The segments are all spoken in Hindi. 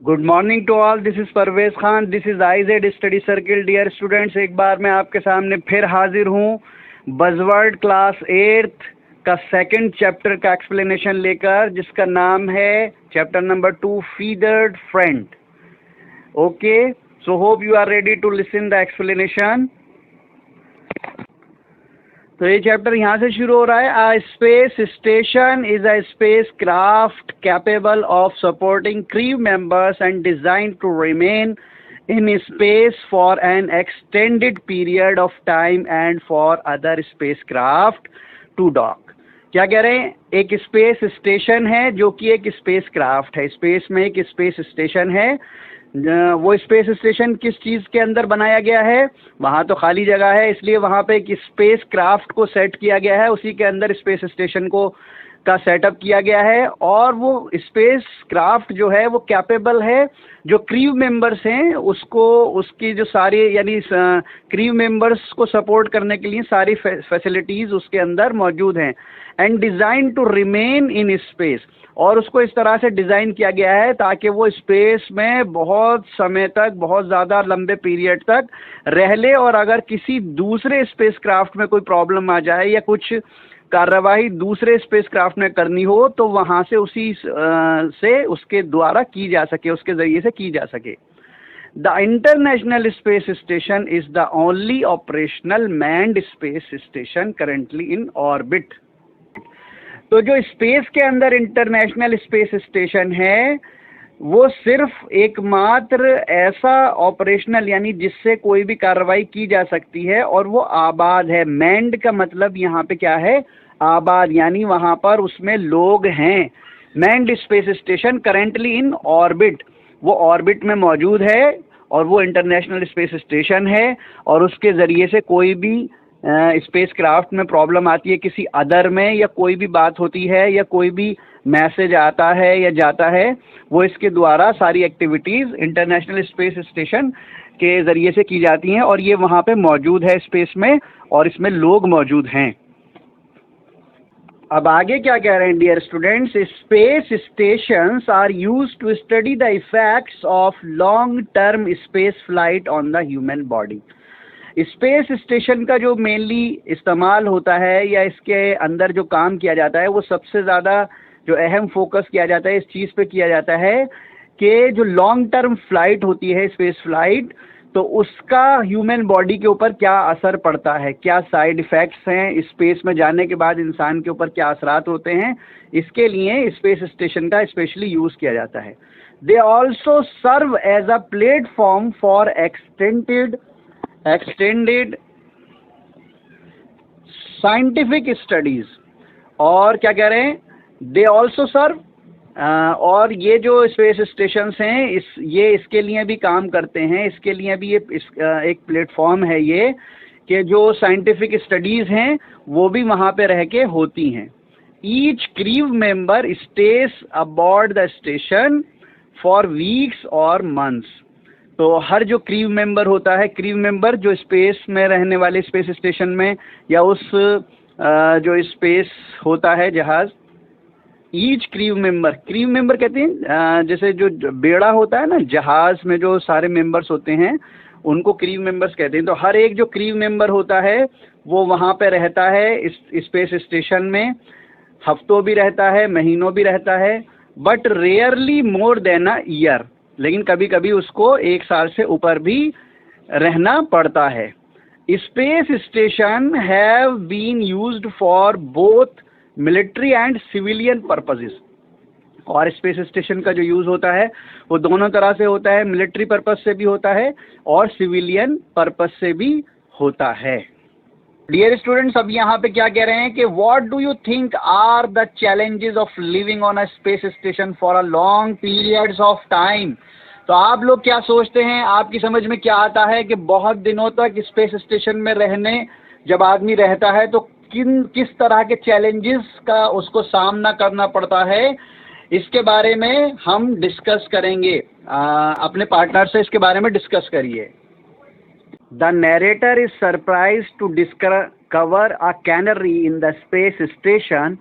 Good morning to all, this is Parvez Khan, this is IZ study circle. Dear students, एक बार मैं आपके सामने फिर हाजिर हूँ बज़वर्ड क्लास 8th का सेकंड चैप्टर का एक्सप्लेनेशन लेकर, जिसका नाम है chapter number 2 feathered friend. Okay, so hope you are ready to listen the explanation. तो ये चैप्टर यहाँ से शुरू हो रहा है। A space station is a spacecraft capable of supporting crew members and design to remain in space for an extended period of time and for other spacecraft to dock. क्या कह रहे हैं? एक स्पेस स्टेशन है जो कि एक स्पेस क्राफ्ट है। स्पेस में एक स्पेस स्टेशन है। वो स्पेस स्टेशन किस चीज़ के अंदर बनाया गया है? वहाँ तो खाली जगह है, इसलिए वहाँ पे एक स्पेस क्राफ्ट को सेट किया गया है। उसी के अंदर स्पेस स्टेशन को का सेटअप किया गया है। और वो स्पेस क्राफ्ट जो है वो कैपेबल है, जो क्रू मेंबर्स हैं उसको, उसकी जो सारी यानी क्रू मेंबर्स को सपोर्ट करने के लिए सारी फैसिलिटीज़ उसके अंदर मौजूद हैं। And design to remain in space, और उसको इस तरह से डिज़ाइन किया गया है ताकि वो स्पेस में बहुत समय तक, बहुत ज़्यादा लंबे पीरियड तक रह ले। और अगर किसी दूसरे स्पेस क्राफ्ट में कोई प्रॉब्लम आ जाए या कुछ कार्रवाई दूसरे स्पेस क्राफ्ट में करनी हो तो वहाँ से उसी से उसके द्वारा की जा सके, उसके ज़रिए से की जा सके। The international space station is the only operational manned space station currently in orbit. तो जो स्पेस के अंदर इंटरनेशनल स्पेस स्टेशन है वो सिर्फ एकमात्र ऐसा ऑपरेशनल यानी जिससे कोई भी कार्रवाई की जा सकती है, और वो आबाद है। मैंड का मतलब यहाँ पे क्या है? आबाद, यानी वहाँ पर उसमें लोग हैं। Manned space station currently in orbit, वो ऑर्बिट में मौजूद है और वो इंटरनेशनल स्पेस स्टेशन है। और उसके ज़रिए से कोई भी स्पेस क्राफ्ट में प्रॉब्लम आती है किसी अदर में, या कोई भी बात होती है या कोई भी मैसेज आता है या जाता है, वो इसके द्वारा सारी एक्टिविटीज़ इंटरनेशनल स्पेस स्टेशन के ज़रिए से की जाती हैं। और ये वहाँ पे मौजूद है स्पेस में, और इसमें लोग मौजूद हैं। अब आगे क्या कह रहे हैं dear students? Space stations are used to study the effects of long term space flight on the human body. Space station का जो मेनली इस्तेमाल होता है या इसके अंदर जो काम किया जाता है, वो सबसे ज़्यादा जो अहम फोकस किया जाता है इस चीज़ पे किया जाता है कि जो लॉन्ग टर्म फ्लाइट होती है, स्पेस फ्लाइट, तो उसका ह्यूमन बॉडी के ऊपर क्या असर पड़ता है, क्या साइड इफ़ेक्ट्स हैं, स्पेस में जाने के बाद इंसान के ऊपर क्या असरात होते हैं, इसके लिए स्पेस स्टेशन का स्पेशली यूज़ किया जाता है। They also serve as a platform for extended scientific studies. और क्या कह रहे हैं? दे ऑल्सो सर्व, और ये जो स्पेस स्टेशंस हैं ये इसके लिए भी काम करते हैं। इसके लिए भी ये एक प्लेटफॉर्म है ये, कि जो साइंटिफिक स्टडीज़ हैं वो भी वहाँ पे रह के होती हैं। Each crew member stage aboard the station for weeks और मंथ्स। तो हर जो क्रू मेंबर होता है, क्रू मेंबर जो स्पेस में रहने वाले स्पेस स्टेशन में या उस जो स्पेस होता है जहाज़, ईच क्रू मेंबर कहते हैं जैसे जो जहाज़ होता है ना, जहाज़ में जो सारे मेंबर्स होते हैं उनको क्रू मेंबर्स कहते हैं। तो हर एक जो क्रू मेंबर होता है वो वहाँ पे रहता है इस स्पेस स्टेशन में, हफ्तों भी रहता है, महीनों भी रहता है, but rarely more than a year. लेकिन कभी कभी उसको 1 साल से ऊपर भी रहना पड़ता है। Space station have been used for both military and civilian purposes. और स्पेस स्टेशन का जो यूज़ होता है वो दोनों तरह से होता है, मिलिट्री पर्पस से भी होता है और सिविलियन पर्पस से भी होता है। डियर स्टूडेंट्स, अब यहाँ पे क्या कह रहे हैं कि what do you think are the challenges of living on a space station for a long periods of time. तो आप लोग क्या सोचते हैं, आपकी समझ में क्या आता है कि बहुत दिनों तक स्पेस स्टेशन में रहने जब आदमी रहता है तो किस तरह के चैलेंजेस का उसको सामना करना पड़ता है? इसके बारे में हम डिस्कस करेंगे। अपने पार्टनर से इसके बारे में डिस्कस करिए। The narrator is surprised to discover a canary in the space station,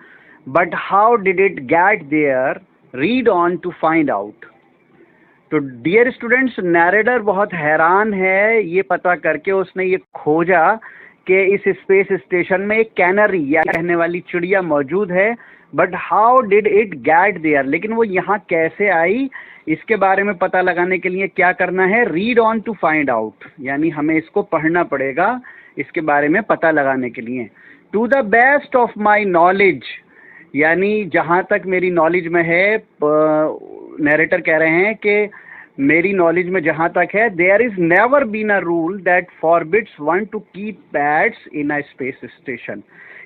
but how did it get there? Read on to find out. तो डियर स्टूडेंट्स, नैरेटर बहुत हैरान है ये पता करके, उसने ये खोजा कि इस स्पेस स्टेशन में एक कैनरी या रहने वाली चिड़िया मौजूद है, but how did it get there, लेकिन वो यहाँ कैसे आई, इसके बारे में पता लगाने के लिए क्या करना है, read on to find out, यानी हमें इसको पढ़ना पड़ेगा इसके बारे में पता लगाने के लिए। To the best of my knowledge, यानी जहाँ तक मेरी नॉलेज में है, नैरेटर कह रहे हैं कि मेरी नॉलेज में जहाँ तक है, there is never been a rule that forbids one to keep pets in a space station,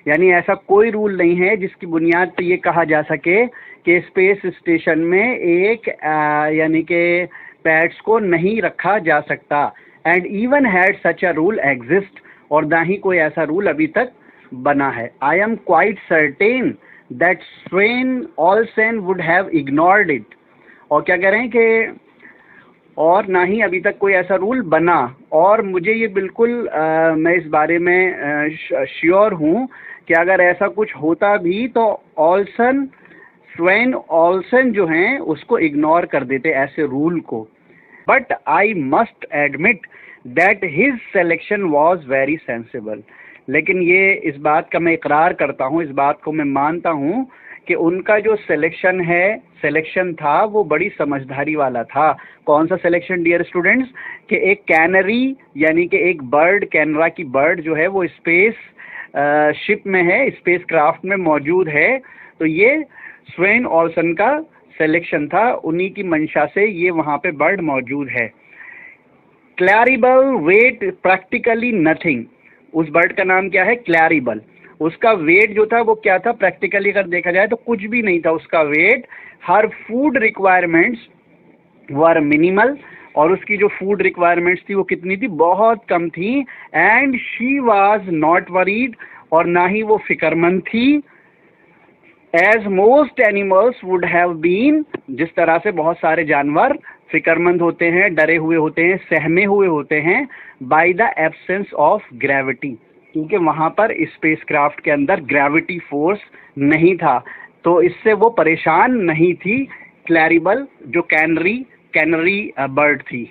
यानी ऐसा कोई रूल नहीं है जिसकी बुनियाद पे ये कहा जा सके कि स्पेस स्टेशन में एक यानी कि पैट्स को नहीं रखा जा सकता। And even had such a rule exist, और ना ही कोई ऐसा रूल अभी तक बना है। I am quite certain that Sven Olsen would have ignored it, और क्या कह रहे हैं कि और ना ही अभी तक कोई ऐसा रूल बना, और मुझे ये बिल्कुल मैं इस बारे में श्योर हूँ कि अगर ऐसा कुछ होता भी तो स्वेन ऑलसन जो हैं उसको इग्नोर कर देते ऐसे रूल को। But I must admit that his selection was very sensible, लेकिन ये इस बात का मैं इकरार करता हूँ, इस बात को मैं मानता हूँ कि उनका जो सिलेक्शन था वो बड़ी समझदारी वाला था। कौन सा सिलेक्शन डियर स्टूडेंट्स, कि एक कैनरी यानी कि एक बर्ड, कैनरा की बर्ड जो है वो स्पेस शिप में है, स्पेस क्राफ्ट में मौजूद है, तो ये स्वेन ऑलसन का सिलेक्शन था, उन्हीं की मंशा से ये वहाँ पे बर्ड मौजूद है। क्लैरिबल वेट प्रैक्टिकली नथिंग, उस बर्ड का नाम क्या है, क्लैरिबल, उसका वेट जो था वो क्या था, प्रैक्टिकली अगर देखा जाए तो कुछ भी नहीं था उसका वेट। हर फूड रिक्वायरमेंट्स वर मिनिमल, और उसकी जो फूड रिक्वायरमेंट्स थी वो कितनी थी, बहुत कम थी। And she was not worried, और ना ही वो फिक्रमंद थी, as most animals would have been, जिस तरह से बहुत सारे जानवर फिक्रमंद होते हैं, डरे हुए होते हैं, सहमे हुए होते हैं, by the absence of gravity, क्योंकि वहाँ पर स्पेस क्राफ्ट के अंदर ग्रेविटी फोर्स नहीं था, तो इससे वो परेशान नहीं थी, क्लैरिबल जो कैनरी बर्ड थी।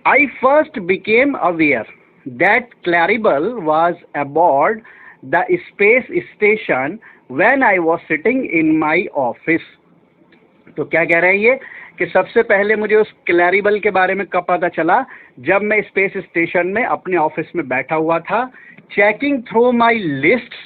I first became aware that Claribel was aboard the space station when I was sitting in my office. तो क्या कह रहे हैं ये कि सबसे पहले मुझे उस क्लैरिबल के बारे में कब पता चला, जब मैं स्पेस स्टेशन में अपने ऑफिस में बैठा हुआ था, checking through my lists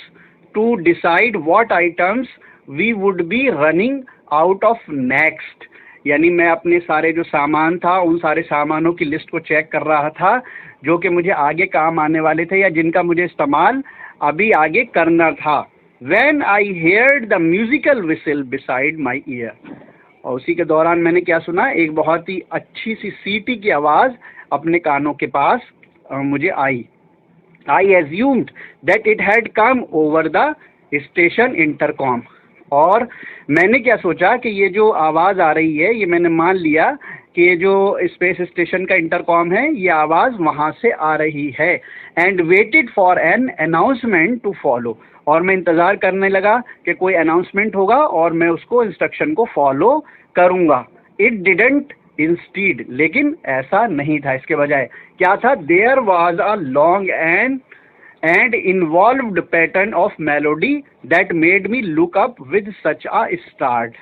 to decide what items we would be running out of next, यानी मैं अपने सारे जो सामान था उन सारे सामानों की लिस्ट को चेक कर रहा था जो कि मुझे आगे काम आने वाले थे या जिनका मुझे इस्तेमाल अभी आगे करना था। When I heard the musical whistle beside my ear, और उसी के दौरान मैंने क्या सुना, एक बहुत ही अच्छी सी सीटी की आवाज़ अपने कानों के पास मुझे आई। I assumed that it had come over the station intercom, और मैंने क्या सोचा कि ये जो आवाज़ आ रही है, ये मैंने मान लिया कि ये जो स्पेस स्टेशन का इंटरकॉम है ये आवाज़ वहाँ से आ रही है। And waited for an announcement to follow, और मैं इंतज़ार करने लगा कि कोई अनाउंसमेंट होगा और मैं उसको इंस्ट्रक्शन को फॉलो करूँगा। इट डिडंट इंस्टीड, लेकिन ऐसा नहीं था, इसके बजाय क्या था, there was a long and involved pattern of melody that made me look up with such a start.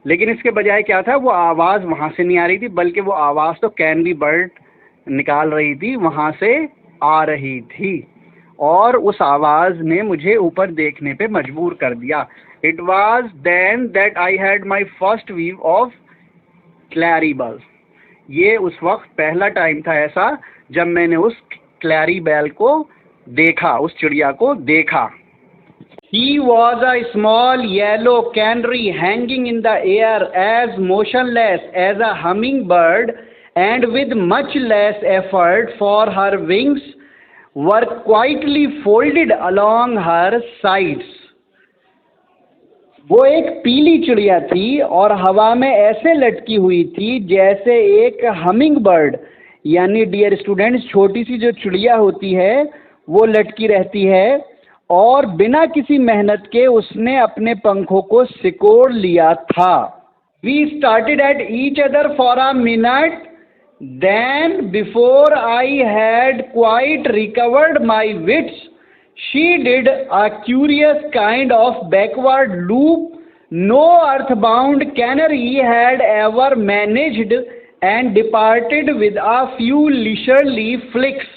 लेकिन इसके बजाय क्या था, वो आवाज़ वहाँ से नहीं आ रही थी, बल्कि वो आवाज़ तो कैनरी बर्ड निकाल रही थी, वहाँ से आ रही थी, और उस आवाज़ ने मुझे ऊपर देखने पे मजबूर कर दिया। It was then that I had my first view of Claribel, ये उस वक्त पहला टाइम था ऐसा जब मैंने उस क्लैरिबल को देखा, उस चिड़िया को देखा। He was a small yellow canary hanging in the air, as motionless as a hummingbird, and with much less effort, for her wings were quietly folded along her sides. वो एक पीली चिड़िया थी और हवा में ऐसे लटकी हुई थी जैसे एक हमिंग बर्ड, यानी डियर स्टूडेंट्स छोटी सी जो चिड़िया होती है वो लटकी रहती है, और बिना किसी मेहनत के उसने अपने पंखों को सिकोड़ लिया था। We started at each other for a minute. Then, before I had quite recovered my wits, she did a curious kind of backward loop no earthbound canary had ever managed and departed with a few leisurely flicks.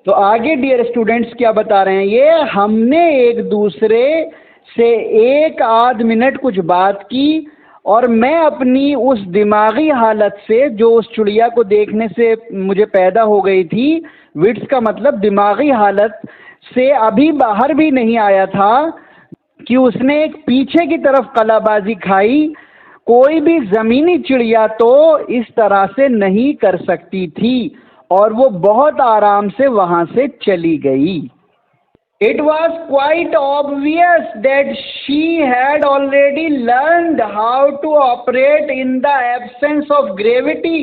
तो आगे डियर स्टूडेंट्स क्या बता रहे हैं ये, हमने एक दूसरे से एक आध मिनट कुछ बात की और मैं अपनी उस दिमागी हालत से जो उस चिड़िया को देखने से मुझे पैदा हो गई थी, विट्स का मतलब दिमागी हालत से अभी बाहर भी नहीं आया था कि उसने एक पीछे की तरफ कलाबाजी खाई। कोई भी ज़मीनी चिड़िया तो इस तरह से नहीं कर सकती थी और वो बहुत आराम से वहाँ से चली गई। It was quite obvious that she had already learned how to operate in the absence of gravity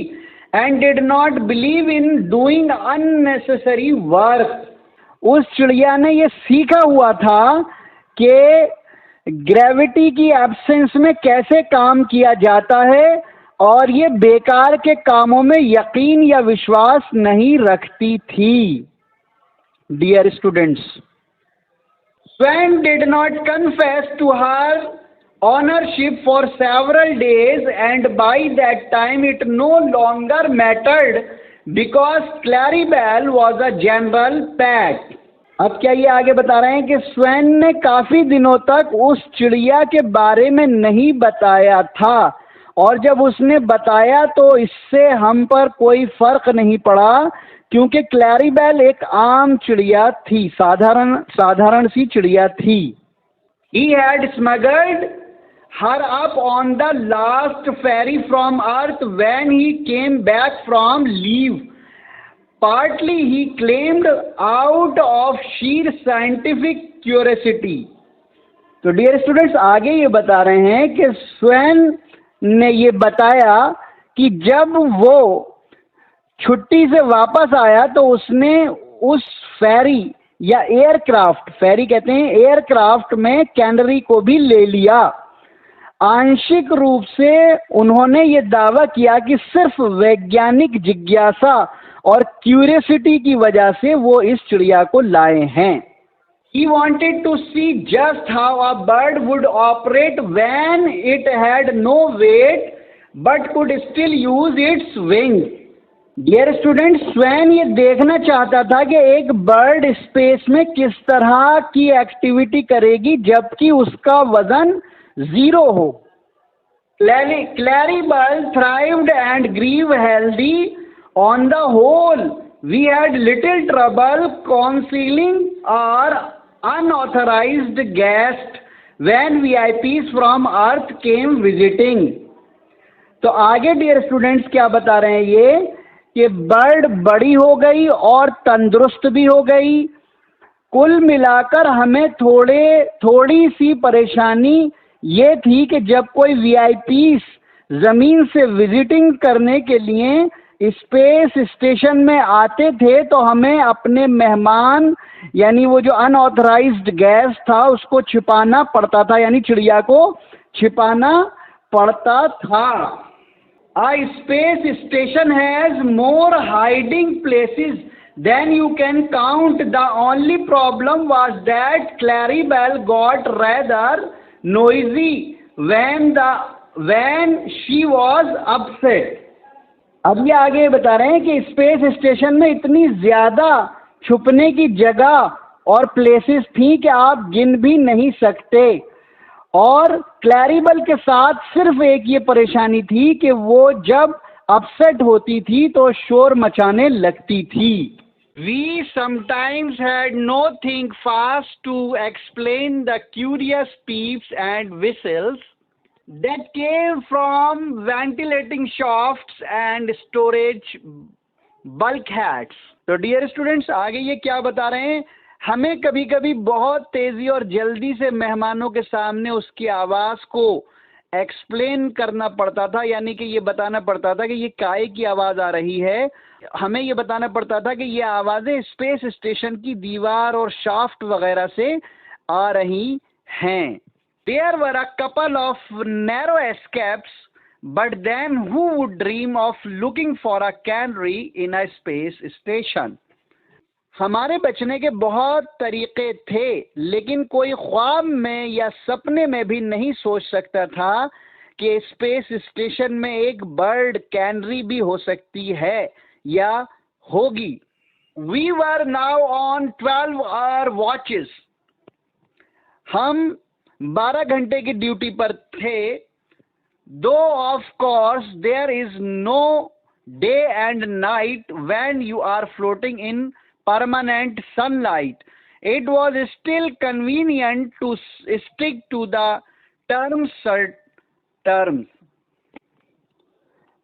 and did not believe in doing unnecessary work. उस चिड़िया ने ये सीखा हुआ था कि ग्रेविटी की एब्सेंस में कैसे काम किया जाता है और ये बेकार के कामों में यकीन या विश्वास नहीं रखती थी। Dear students, Swan did not confess to her ownership for several days, and by that time it no longer mattered because Claribel was a general pet. अब क्या ये आगे बता रहे हैं कि स्वैन ने काफी दिनों तक उस चिड़िया के बारे में नहीं बताया था और जब उसने बताया तो इससे हम पर कोई फर्क नहीं पड़ा क्योंकि क्लैरिबेल एक आम चिड़िया थी, साधारण सी चिड़िया थी। He had smuggled her up on the last ferry from Earth when he came back from leave. Partly he claimed out of sheer scientific curiosity. तो डियर स्टूडेंट्स आगे ये बता रहे हैं कि स्वैन ने ये बताया कि जब वो छुट्टी से वापस आया तो उसने उस फेरी या एयरक्राफ्ट, फेरी कहते हैं एयरक्राफ्ट में कैनरी को भी ले लिया। आंशिक रूप से उन्होंने ये दावा किया कि सिर्फ वैज्ञानिक जिज्ञासा और क्यूरियोसिटी की वजह से वो इस चिड़िया को लाए हैं। He wanted to see just how a bird would operate when it had no weight but could still use its wing. Dear student, Sven ये देखना चाहता था कि एक बर्ड स्पेस में किस तरह की एक्टिविटी करेगी जबकि उसका वजन 0 हो। Claribel thrived and grew healthy. On the whole, we had little trouble concealing our unauthorized guest when VIPs from Earth came visiting. तो आगे डियर स्टूडेंट्स क्या बता रहे हैं ये कि बर्ड बड़ी हो गई और तंदुरुस्त भी हो गई। कुल मिलाकर हमें थोड़ी सी परेशानी ये थी कि जब कोई वीआईपीस ज़मीन से विजिटिंग करने के लिए स्पेस स्टेशन में आते थे तो हमें अपने मेहमान यानी वो जो अनऑथराइज्ड गेस्ट था उसको छिपाना पड़ता था, यानी चिड़िया को छिपाना पड़ता था। A space station has more hiding places than you can count. The only problem was that Claribel got rather noisy when she was upset. अब ये आगे बता रहे हैं कि स्पेस स्टेशन में इतनी ज़्यादा छुपने की जगह और प्लेसेस थी कि आप गिन भी नहीं सकते और क्लैरिबल के साथ सिर्फ एक ये परेशानी थी कि वो जब अपसेट होती थी तो शोर मचाने लगती थी। We sometimes had no think fast to explain the curious peeps and whistles that came from ventilating shafts and storage bulkheads. तो डियर स्टूडेंट्स आगे ये क्या बता रहे हैं, हमें कभी कभी बहुत तेज़ी और जल्दी से मेहमानों के सामने उसकी आवाज़ को एक्सप्लेन करना पड़ता था, यानी कि ये बताना पड़ता था कि ये काय की आवाज़ आ रही है। हमें ये बताना पड़ता था कि ये आवाज़ें स्पेस स्टेशन की दीवार और शाफ्ट वगैरह से आ रही हैं। There were a couple of narrow escapes But then who would dream of looking for a canary in a space station? हमारे बचने के बहुत तरीके थे, लेकिन कोई ख्वाब में या सपने में भी नहीं सोच सकता था कि स्पेस स्टेशन में एक बर्ड कैनरी भी हो सकती है या होगी। We were now on 12-hour watches. हम 12 घंटे की ड्यूटी पर थे। Though of course there is no day and night when you are floating in permanent sunlight, it was still convenient to stick to the terms.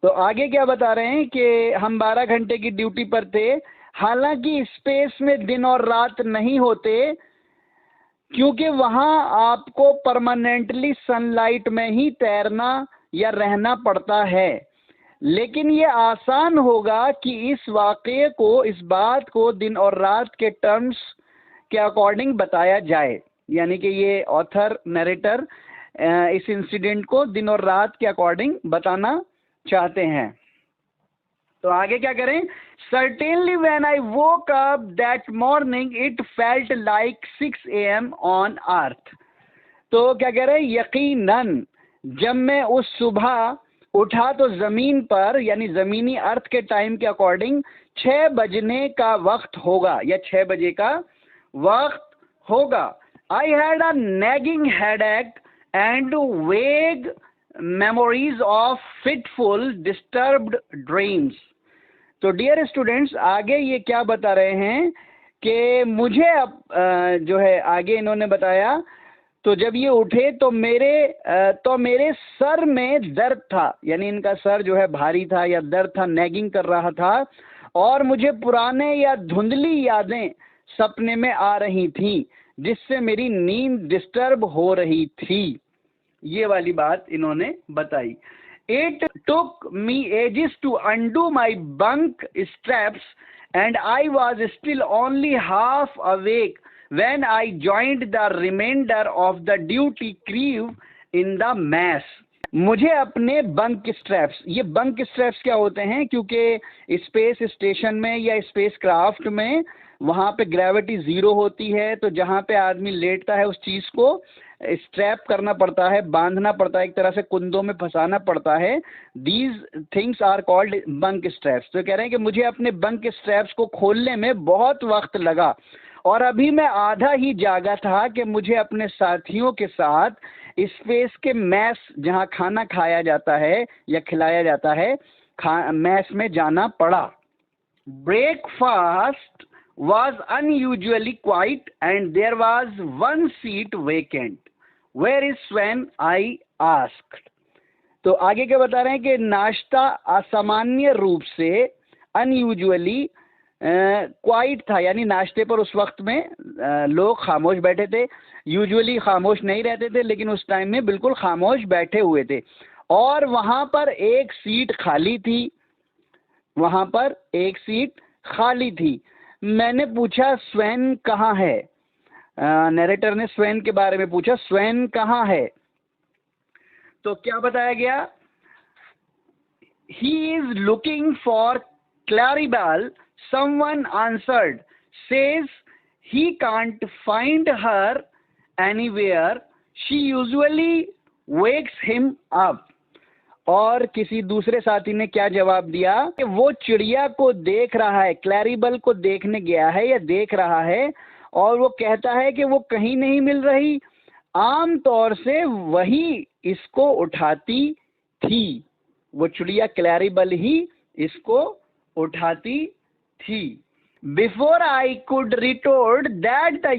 तो आगे क्या बता रहे हैं कि हम 12 घंटे की ड्यूटी पर थे, हालांकि स्पेस में दिन और रात नहीं होते, क्योंकि वहां आपको परमानेंटली सनलाइट में ही तैरना या रहना पड़ता है। लेकिन ये आसान होगा कि इस वाक़ये को, इस बात को दिन और रात के टर्म्स के अकॉर्डिंग बताया जाए, यानी कि ये ऑथर नरेटर इस इंसिडेंट को दिन और रात के अकॉर्डिंग बताना चाहते हैं। तो आगे क्या करें? Certainly when I woke up that morning it felt like 6 AM on earth. तो क्या कह रहे हैं? यकीनन जब मैं उस सुबह उठा तो जमीन पर, यानी जमीनी अर्थ के टाइम के अकॉर्डिंग 6 बजने का वक्त होगा या 6 बजे का वक्त होगा। I had a nagging headache and vague memories of fitful disturbed dreams. तो डियर स्टूडेंट्स, आगे ये क्या बता रहे हैं कि मुझे अब जो है आगे इन्होंने बताया, तो जब ये उठे तो मेरे सर में दर्द था, यानी इनका सर जो है भारी था या दर्द था, नैगिंग कर रहा था, और मुझे पुराने या धुंधली यादें सपने में आ रही थीं, जिससे मेरी नींद डिस्टर्ब हो रही थी। ये वाली बात इन्होंने बताई। It took me ages to undo my bunk straps and I was still only half awake when I joined the remainder of the duty crew in the mess. मुझे अपने बंक स्ट्रैप्स, ये बंक स्ट्रैप्स क्या होते हैं? क्योंकि स्पेस स्टेशन में या स्पेस क्राफ्ट में वहाँ पे ग्रेविटी ज़ीरो होती है, तो जहाँ पे आदमी लेटता है उस चीज़ को स्ट्रैप करना पड़ता है, बांधना पड़ता है, एक तरह से कुंदों में फंसाना पड़ता है। These things are called bunk straps. तो कह रहे हैं कि मुझे अपने बंक स्ट्रैप्स को खोलने में बहुत वक्त लगा और अभी मैं आधा ही जागा था कि मुझे अपने साथियों के साथ स्पेस के मैस, जहाँ खाना खाया जाता है या खिलाया जाता है, मैस में जाना पड़ा। Breakfast was unusually quiet and there was one seat vacant. Where is Sven? I asked. तो आगे क्या बता रहे हैं कि नाश्ता असामान्य रूप से unusually क्वाइट था, यानी नाश्ते पर उस वक्त में लोग खामोश बैठे थे। यूजुअली खामोश नहीं रहते थे, लेकिन उस टाइम में बिल्कुल खामोश बैठे हुए थे, और वहाँ पर एक सीट खाली थी, वहाँ पर एक सीट खाली थी। मैंने पूछा स्वेन कहाँ है? नरेटर ने स्वेन के बारे में पूछा, स्वेन कहाँ है? तो क्या बताया गया? He is looking for Claribel, someone answered, says he can't find her anywhere, she usually wakes him up. और किसी दूसरे साथी ने क्या जवाब दिया कि वो चिड़िया को देख रहा है, क्लैरिबल को देखने गया है या देख रहा है, और वो कहता है कि वो कहीं नहीं मिल रही, आम तौर से वही इसको उठाती थी। वो चिड़िया क्लैरिबल ही इसको उठाती थी। Before I could retort that the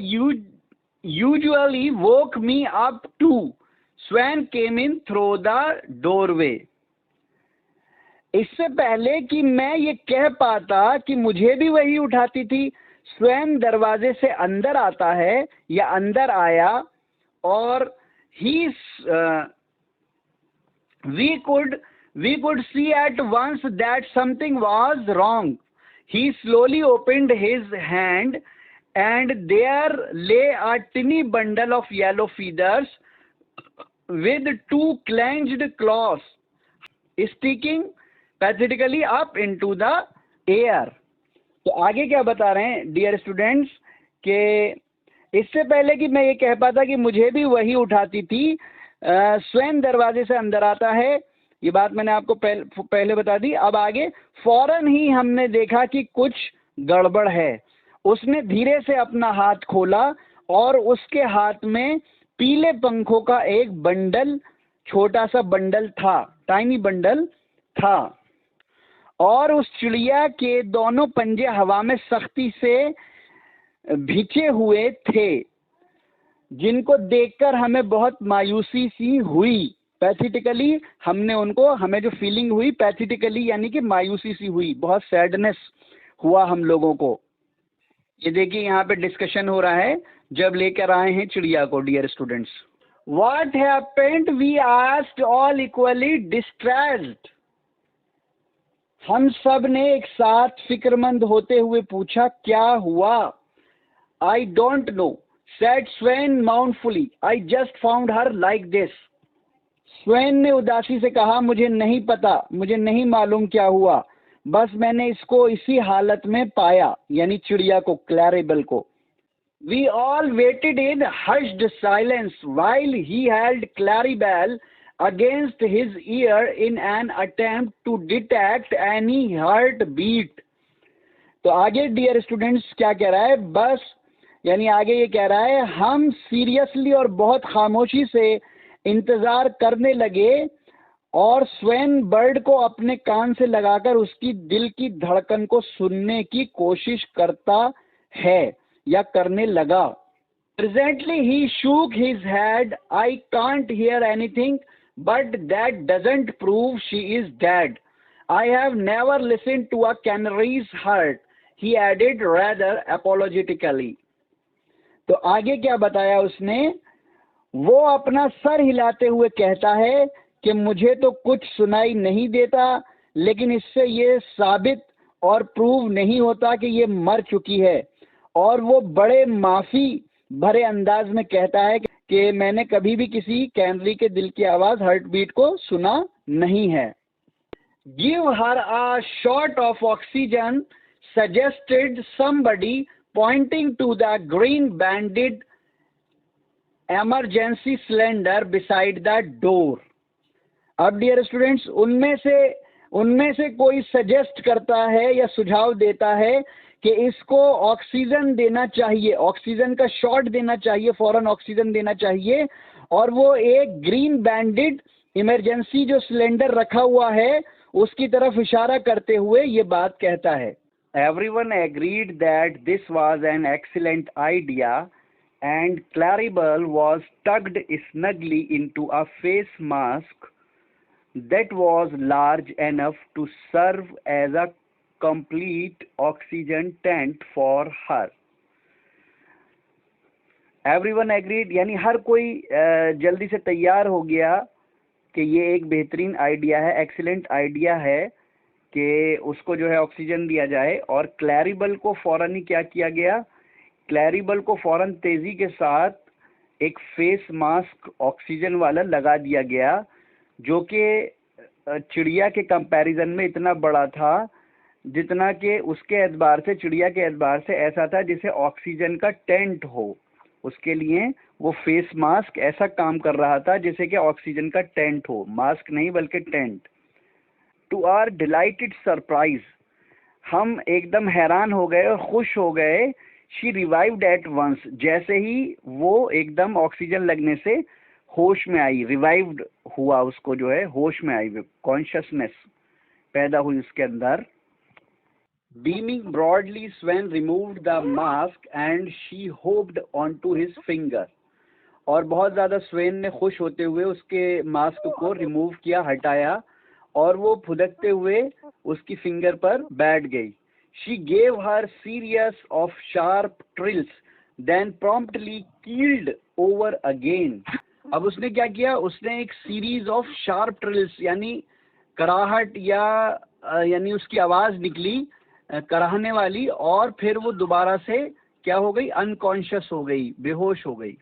usually woke me up to, Sven came in through the doorway. इससे पहले कि मैं ये कह पाता कि मुझे भी वही उठाती थी, स्वयं दरवाजे से अंदर आता है या अंदर आया, और we could see at once that something was wrong. He slowly opened his hand and there lay a tiny bundle of yellow feathers with 2 clenched claws. Sticking pathetically up into the air. तो आगे क्या बता रहे हैं डियर स्टूडेंट्स कि इससे पहले कि मैं ये कह पाता कि मुझे भी वही उठाती थी, स्वयं दरवाजे से अंदर आता है, ये बात मैंने आपको पहले बता दी। अब आगे फौरन ही हमने देखा कि कुछ गड़बड़ है। उसने धीरे से अपना हाथ खोला और उसके हाथ में पीले पंखों का एक बंडल, छोटा सा बंडल था, टाइनी बंडल था, और उस चिड़िया के दोनों पंजे हवा में सख्ती से भिंचे हुए थे, जिनको देखकर हमें बहुत मायूसी सी हुई। पैथेटिकली हमें जो फीलिंग हुई पैथेटिकली यानी कि मायूसी सी हुई, बहुत सैडनेस हुआ हम लोगों को। ये देखिए यहाँ पे डिस्कशन हो रहा है जब लेकर आए हैं चिड़िया को dear students. What happened we asked all equally distressed. हम सब ने एक साथ फिक्रमंद होते हुए पूछा क्या हुआ। I don't know said Sven mournfully. I just found her like this. स्वेन ने उदासी से कहा मुझे नहीं पता, मुझे नहीं मालूम क्या हुआ, बस मैंने इसको इसी हालत में पाया, यानी चिड़िया को, क्लैरिबल को। We all waited in hushed silence while he held Claribel against his ear in an attempt to detect any heartbeat. तो आगे डियर स्टूडेंट्स क्या कह रहा है, बस यानी आगे ये कह रहा है हम सीरियसली और बहुत खामोशी से इंतजार करने लगे और स्वेन बर्ड को अपने कान से लगाकर उसकी दिल की धड़कन को सुनने की कोशिश करता है या करने लगा। Presently he shook his head, I can't hear anything but that doesn't prove she is dead. I have never listened to a canary's heart, he added rather apologetically. तो आगे क्या बताया उसने, वो अपना सर हिलाते हुए कहता है कि मुझे तो कुछ सुनाई नहीं देता, लेकिन इससे ये साबित और प्रूव नहीं होता कि ये मर चुकी है। और वो बड़े माफी भरे अंदाज में कहता है कि मैंने कभी भी किसी कैनरी के दिल की आवाज, हार्ट बीट को सुना नहीं है। Give her a shot of oxygen suggested somebody pointing to the green banded emergency cylinder beside the door. अब डियर स्टूडेंट्स उनमें से कोई सजेस्ट करता है या सुझाव देता है कि इसको ऑक्सीजन देना चाहिए, ऑक्सीजन का शॉट देना चाहिए, फौरन ऑक्सीजन देना चाहिए। और वो एक ग्रीन बैंडेड इमरजेंसी जो सिलेंडर रखा हुआ है उसकी तरफ इशारा करते हुए ये बात कहता है। Everyone agreed that this was an excellent idea, and Claribel was tucked snugly into a face mask that was large enough to serve as a complete oxygen tent for her. Everyone agreed यानी हर कोई जल्दी से तैयार हो गया कि ये एक बेहतरीन आइडिया है, एक्सीलेंट आइडिया है कि उसको जो है ऑक्सीजन दिया जाए। और क्लैरिबल को फौरन ही क्या किया गया, क्लैरिबल को फौरन तेजी के साथ एक फेस मास्क ऑक्सीजन वाला लगा दिया गया, जो कि चिड़िया के कंपैरिजन में इतना बड़ा था जितना कि उसके एतबार से, चिड़िया के एतबार से ऐसा था जैसे ऑक्सीजन का टेंट हो। उसके लिए वो फेस मास्क ऐसा काम कर रहा था जैसे कि ऑक्सीजन का टेंट हो, मास्क नहीं बल्कि tent. To our delighted surprise, हम एकदम हैरान हो गए और खुश हो गए। शी रिवाइव्ड एट वंस, जैसे ही वो एकदम ऑक्सीजन लगने से होश में आई, रिवाइव्ड हुआ, उसको जो है होश में आई, कॉन्शियसनेस पैदा हुई उसके अंदर। Beaming broadly Sven removed the mask and she hopped on to his finger. और बहुत ज़्यादा स्वेन ने खुश होते हुए उसके मास्क को रिमूव किया, हटाया, और वो फुदकते हुए उसकी फिंगर पर बैठ गई। She gave her series of sharp trills then promptly keeled over again. अब उसने क्या किया, उसने एक सीरीज ऑफ शार्प ट्रिल्स यानी कराहट यानी उसकी आवाज निकली कराहने वाली, और फिर वो दोबारा से क्या हो गई, अनकॉन्शियस हो गई, बेहोश हो गई।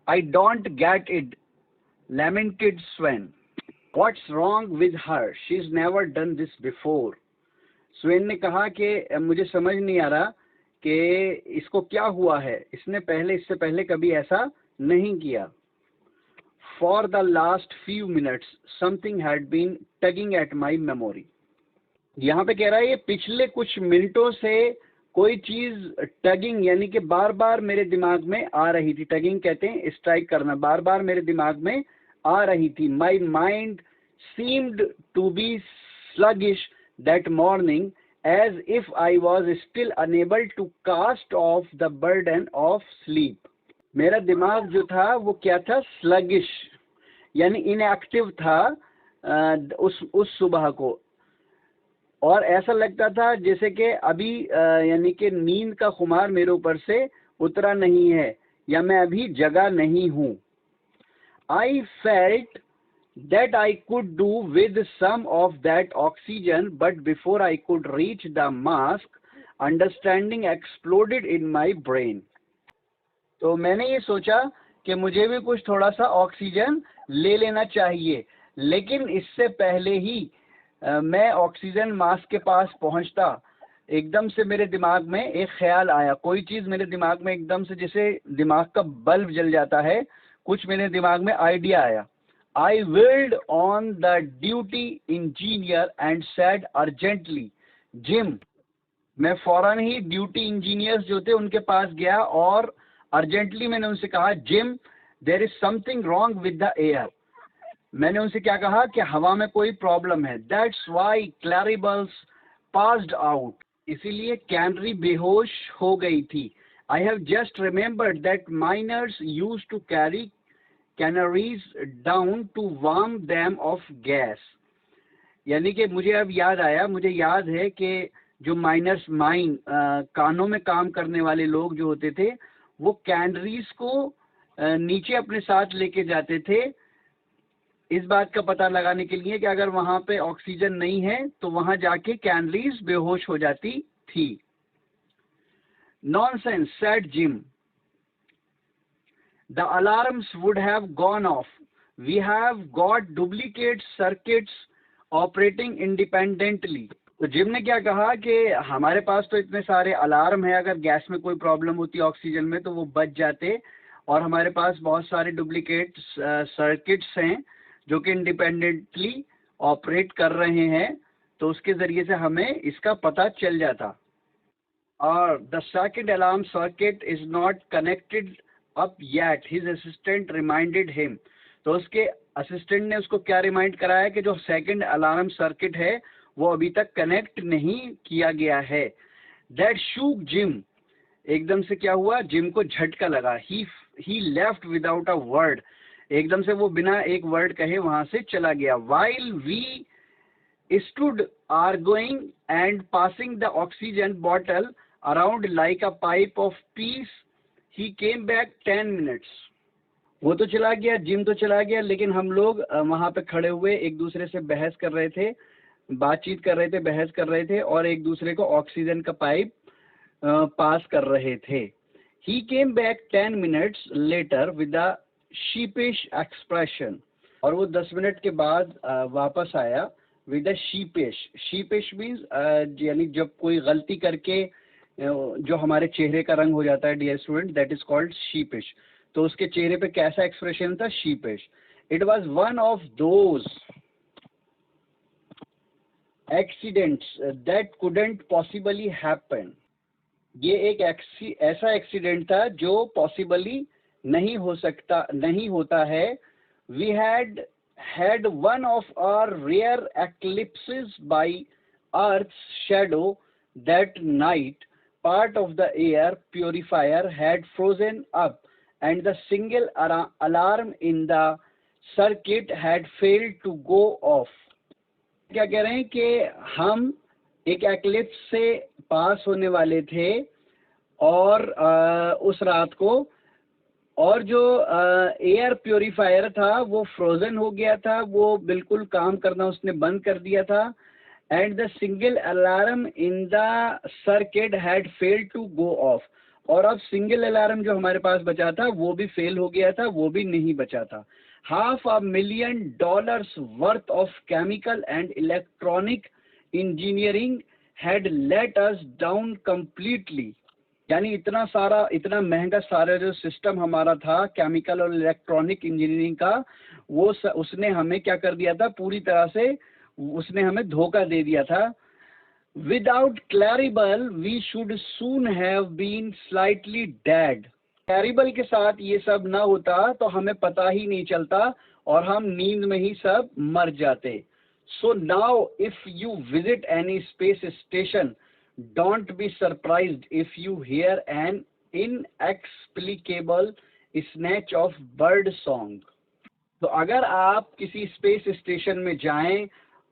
I don't get it lamented Sven. What's wrong with her? She's never done this before. स्वेन ने कहा कि मुझे समझ नहीं आ रहा कि इसको क्या हुआ है, इससे पहले कभी ऐसा नहीं किया. For the last few minutes, something had been tugging at my memory. यहाँ पे कह रहा है ये पिछले कुछ मिनटों से कोई चीज टगिंग यानी कि बार बार मेरे दिमाग में आ रही थी. टगिंग कहते हैं स्ट्राइक करना, बार बार मेरे दिमाग में आ रही थी. My mind seemed to be sluggish that morning, as if I was still unable to cast off the burden of sleep. मेरा दिमाग जो था वो क्या था, स्लगिश यानी इनएक्टिव था उस सुबह को, और ऐसा लगता था जैसे कि अभी यानी कि नींद का खुमार मेरे ऊपर से उतरा नहीं है या मैं अभी जगा नहीं हूँ. I felt that I could do with some of that oxygen, but before I could reach the mask, understanding exploded in my brain. तो मैंने ये सोचा कि मुझे भी कुछ थोड़ा सा ऑक्सीजन ले लेना चाहिए, लेकिन इससे पहले ही मैं ऑक्सीजन मास्क के पास पहुंचता, एकदम से मेरे दिमाग में एक ख्याल आया. कोई चीज़ मेरे दिमाग में एकदम से, जैसे दिमाग का बल्ब जल जाता है, कुछ मेरे दिमाग में आइडिया आया. I wheeled on the duty engineer and said urgently, Jim. मैं फौरन ही ड्यूटी इंजीनियर्स जो थे उनके पास गया और अर्जेंटली मैंने उनसे कहा, Jim, there is something wrong with the air. मैंने उनसे क्या कहा कि हवा में कोई प्रॉब्लम है. That's why Claribel's passed out. इसीलिए कैनरी बेहोश हो गई थी. I have just remembered that miners used to carry canaries down to warm them of gas. यानी कि मुझे अब याद आया, मुझे याद है कि जो माइनर्स कानों में काम करने वाले लोग जो होते थे, वो कैनरीज को नीचे अपने साथ लेके जाते थे, इस बात का पता लगाने के लिए कि अगर वहां पे ऑक्सीजन नहीं है तो वहां जाके कैनरीज बेहोश हो जाती थी. Nonsense, said gym. The alarms would have gone off. We have got duplicate circuits operating independently. तो जिम ने क्या कहा कि हमारे पास तो इतने सारे अलार्म है, अगर गैस में कोई प्रॉब्लम होती ऑक्सीजन में तो वो बच जाते, और हमारे पास बहुत सारे डुप्लीकेट सर्किट्स हैं जो कि इंडिपेंडेंटली ऑपरेट कर रहे हैं, तो उसके ज़रिए से हमें इसका पता चल जाता. और the second alarm circuit is not connected up yet, his assistant reminded him. तो उसके असिस्टेंट ने उसको क्या रिमाइंड कराया कि जो सेकंड अलार्म सर्किट है वो अभी तक कनेक्ट नहीं किया गया है. That shook Jim. एकदम से क्या हुआ, जिम को झटका लगा. He left without a word. एकदम से वो बिना एक वर्ड कहे वहां से चला गया. While we stood arguing and passing the oxygen bottle around like a pipe of peace, he came back 10 minutes. वो तो चला गया, जिम तो चला गया, लेकिन हम लोग वहां पे खड़े हुए एक दूसरे से बहस कर रहे थे, बातचीत कर रहे थे, बहस कर रहे थे, और एक दूसरे को ऑक्सीजन का पाइप पास कर रहे थे. He came back 10 minutes later with a sheepish expression. और वो 10 मिनट के बाद वापस आया with a sheepish. Sheepish means यानी जब कोई गलती करके जो हमारे चेहरे का रंग हो जाता है, dear student, that is called sheepish. तो उसके चेहरे पे कैसा एक्सप्रेशन था, sheepish. It was one of those accidents that couldn't possibly happen. ये एक ऐसा एक्सीडेंट था जो पॉसिबली नहीं होता है. We had one of our rare eclipses by earth's shadow that night. Part of the air purifier had frozen up and the single alarm in the circuit had failed to go off. क्या कह रहे हैं कि हम एक एक्लिप्स से पास होने वाले थे और उस रात को, और जो एयर प्योरीफायर था वो फ्रोजन हो गया था, वो बिल्कुल काम करना उसने बंद कर दिया था. And the single alarm in the circuit had failed to go off. और अब सिंगल अलार्म जो हमारे पास बचा था वो भी फेल हो गया था, वो भी नहीं बचा था. $500,000 worth of chemical and electronic engineering had let us down completely. यानी इतना महंगा सारा जो सिस्टम हमारा था केमिकल और इलेक्ट्रॉनिक इंजीनियरिंग का, उसने हमें क्या कर दिया था, पूरी तरह से उसने हमें धोखा दे दिया था. Without Claribel, we should soon have been slightly dead. Claribel के साथ ये सब ना होता तो हमें पता ही नहीं चलता और हम नींद में ही सब मर जाते. So now, if you visit any space station, don't be surprised if you hear an inexplicable snatch of bird song. तो अगर आप किसी स्पेस स्टेशन में जाएं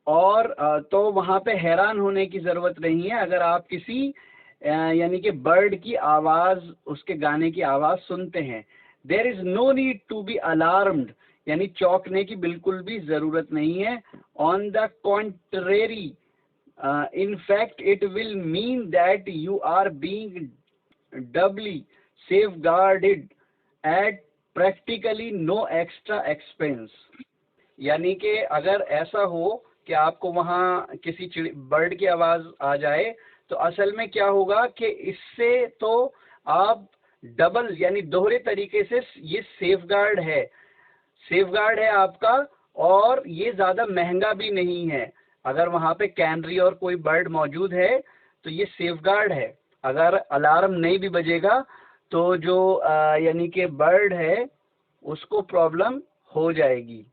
और तो वहाँ पे हैरान होने की ज़रूरत नहीं है अगर आप किसी यानी कि बर्ड की आवाज़, उसके गाने की आवाज़ सुनते हैं. There is no need to be alarmed, यानी चौंकने की बिल्कुल भी ज़रूरत नहीं है. On the contrary, in fact it will mean that you are being doubly safeguarded at practically no extra expense. यानी कि अगर ऐसा हो कि आपको वहाँ किसी बर्ड की आवाज़ आ जाए तो असल में क्या होगा कि इससे तो आप डबल यानी दोहरे तरीके से ये सेफगार्ड है आपका, और ये ज़्यादा महंगा भी नहीं है. अगर वहाँ पे कैनरी और कोई बर्ड मौजूद है तो ये सेफगार्ड है. अगर अलार्म नहीं भी बजेगा तो जो यानी कि बर्ड है उसको प्रॉब्लम हो जाएगी.